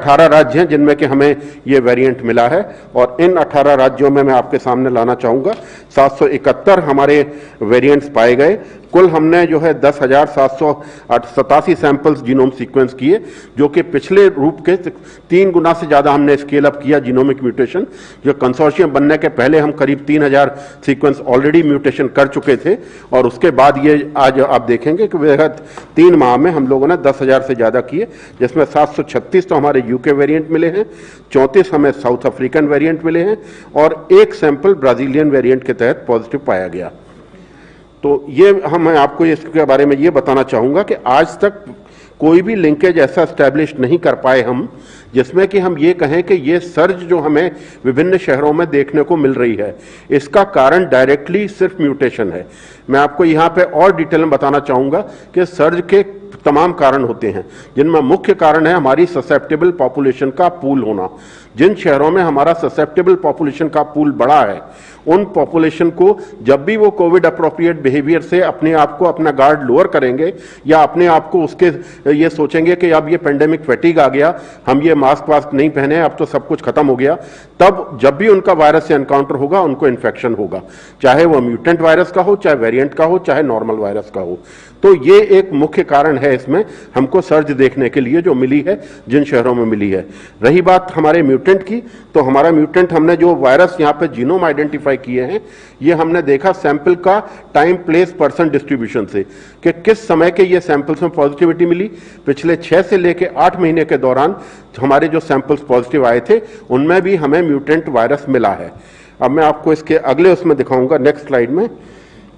18 राज्य हैं जिनमें कि हमें ये वेरिएंट मिला है और इन 18 राज्यों में मैं आपके सामने लाना चाहूँगा 771 हमारे वेरिएंट्स पाए गए। कुल हमने जो है 10,787 सैंपल्स जीनोम सीक्वेंस किए, जो कि पिछले रूप के 3 गुना से ज़्यादा हमने स्केल अप किया जीनोमिक म्यूटेशन। जो कंसोर्शियम बनने के पहले हम करीब 3,000 सीक्वेंस ऑलरेडी म्यूटेशन कर चुके थे और उसके बाद ये आज आप देखेंगे कि 3 माह में हम लोगों ने 10,000 से ज़्यादा किए, जिसमें 736 तो हमारे यूके वेरिएंट मिले हैं, 34 हमें साउथ अफ्रीकन वेरिएंट मिले हैं और 1 सैंपल ब्राजीलियन वेरिएंट के तहत पॉजिटिव पाया गया। तो ये मैं आपको इसके बारे में ये बताना चाहूँगा कि आज तक कोई भी लिंकेज ऐसा एस्टैब्लिश नहीं कर पाए हम, जिसमें कि हम ये कहें कि ये सर्ज जो हमें विभिन्न शहरों में देखने को मिल रही है, इसका कारण डायरेक्टली सिर्फ म्यूटेशन है। मैं आपको यहाँ पे और डिटेल में बताना चाहूँगा कि सर्ज के तमाम कारण होते हैं, जिनमें मुख्य कारण है हमारी ससेप्टेबल पॉपुलेशन का पूल होना। जिन शहरों में हमारा ससेप्टेबल पॉपुलेशन का पूल बड़ा है, उन पॉपुलेशन को जब भी वो कोविड अप्रोप्रिएट बिहेवियर से अपने आप को अपना गार्ड लोअर करेंगे या अपने आप को उसके ये सोचेंगे कि अब ये पेंडेमिक फैटिग आ गया, हम ये मास्क वास्क नहीं पहने, अब तो सब कुछ खत्म हो गया, तब जब भी उनका वायरस से एनकाउंटर होगा उनको इन्फेक्शन होगा, चाहे वो म्यूटेंट वायरस का हो, चाहे वेरिएंट का हो, चाहे नॉर्मल वायरस का हो। तो ये एक मुख्य कारण है इसमें हमको सर्ज देखने के लिए जो मिली है, जिन शहरों में मिली है। रही बात हमारे म्यूटेंट की, तो हमारा म्यूटेंट हमने जो वायरस यहाँ पे जीनोम आइडेंटिफाई किए हैं, ये हमने देखा सैंपल का टाइम प्लेस पर्सन डिस्ट्रीब्यूशन से कि किस समय के ये सैंपल्स में पॉजिटिविटी मिली। पिछले 6 से लेकर 8 महीने के दौरान हमारे जो सैंपल्स पॉजिटिव आए थे उनमें भी हमें म्यूटेंट वायरस मिला है। अब मैं आपको इसके अगले उसमें दिखाऊंगा नेक्स्ट स्लाइड में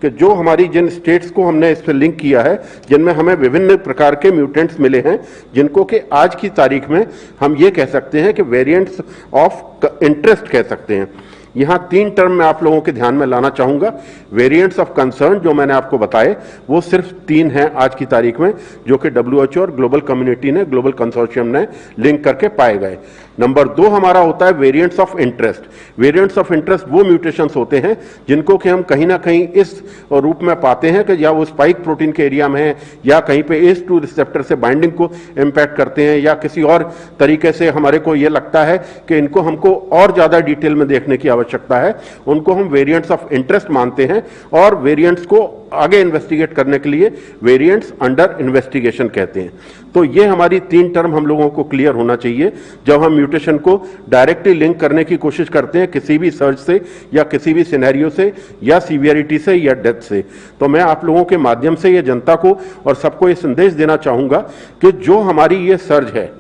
कि जो हमारी जिन स्टेट्स को हमने इस पर लिंक किया है, जिनमें हमें विभिन्न प्रकार के म्यूटेंट्स मिले हैं, जिनको कि आज की तारीख में हम ये कह सकते हैं कि वेरिएंट्स ऑफ इंटरेस्ट कह सकते हैं। यहाँ 3 टर्म मैं आप लोगों के ध्यान में लाना चाहूँगा। वेरिएंट्स ऑफ कंसर्न जो मैंने आपको बताए वो सिर्फ 3 हैं आज की तारीख में, जो कि WHO और ग्लोबल कम्युनिटी ने, ग्लोबल कंसोर्शियम ने लिंक करके पाए गए। नंबर 2 हमारा होता है variants of interest. Variants of interest वो म्यूटेशंस होते हैं जिनको कि हम कहीं ना कहीं इस रूप में पाते हैं कि या वो स्पाइक प्रोटीन के एरिया में है, या कहीं पे ACE2 रिसेप्टर से बाइंडिंग को इम्पैक्ट करते हैं, या किसी और तरीके से हमारे को ये लगता है कि इनको हमको और ज़्यादा डिटेल में देखने की आवश्यकता है। उनको हम वेरिएंट्स ऑफ इंटरेस्ट मानते हैं और वेरिएंट्स को आगे इन्वेस्टिगेट करने के लिए वेरिएंट्स अंडर इन्वेस्टिगेशन कहते हैं। तो ये हमारी 3 टर्म हम लोगों को क्लियर होना चाहिए जब हम म्यूटेशन को डायरेक्टली लिंक करने की कोशिश करते हैं किसी भी सर्च से या किसी भी सिनेरियो से या सीवियरिटी से या डेथ से। तो मैं आप लोगों के माध्यम से ये जनता को और सबको ये संदेश देना चाहूँगा कि जो हमारी ये सर्ज है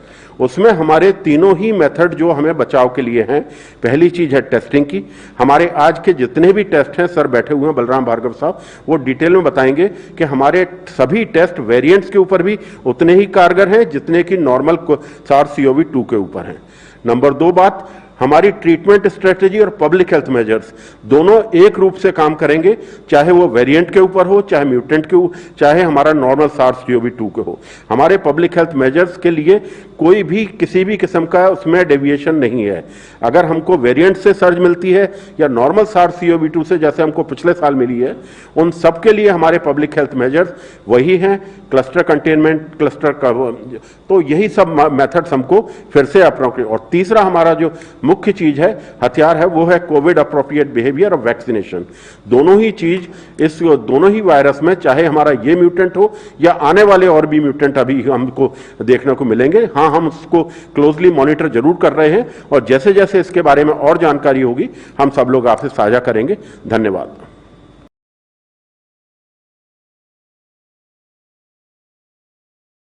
उसमें हमारे तीनों ही मेथड जो हमें बचाव के लिए हैं। पहली चीज है टेस्टिंग की। हमारे आज के जितने भी टेस्ट हैं, सर बैठे हुए हैं बलराम भार्गव साहब, वो डिटेल में बताएंगे कि हमारे सभी टेस्ट वेरिएंट्स के ऊपर भी उतने ही कारगर हैं जितने कि नॉर्मल SARS-CoV-2 के ऊपर हैं। नंबर 2 बात, हमारी ट्रीटमेंट स्ट्रेटेजी और पब्लिक हेल्थ मेजर्स दोनों एक रूप से काम करेंगे, चाहे वो वेरिएंट के ऊपर हो, चाहे म्यूटेंट के ऊपर, चाहे हमारा नॉर्मल SARS-CoV-2 के हो। हमारे पब्लिक हेल्थ मेजर्स के लिए कोई भी किसी भी किस्म का उसमें डेविएशन नहीं है। अगर हमको वेरिएंट से सर्ज मिलती है या नॉर्मल SARS-CoV-2 से जैसे हमको पिछले साल मिली है, उन सब के लिए हमारे पब्लिक हेल्थ मेजर्स वही हैं, क्लस्टर कंटेनमेंट, क्लस्टर का। तो यही सब मेथड्स हमको फिर से अपनाना। और तीसरा हमारा जो मुख्य चीज है, हथियार है, वो है कोविड अप्रोप्रिएट बिहेवियर और वैक्सीनेशन। दोनों ही चीज इस दोनों ही वायरस में, चाहे हमारा ये म्यूटेंट हो या आने वाले और भी म्यूटेंट अभी हमको देखने को मिलेंगे, हाँ हम उसको क्लोजली मॉनिटर जरूर कर रहे हैं और जैसे जैसे इसके बारे में और जानकारी होगी हम सब लोग आपसे साझा करेंगे। धन्यवाद।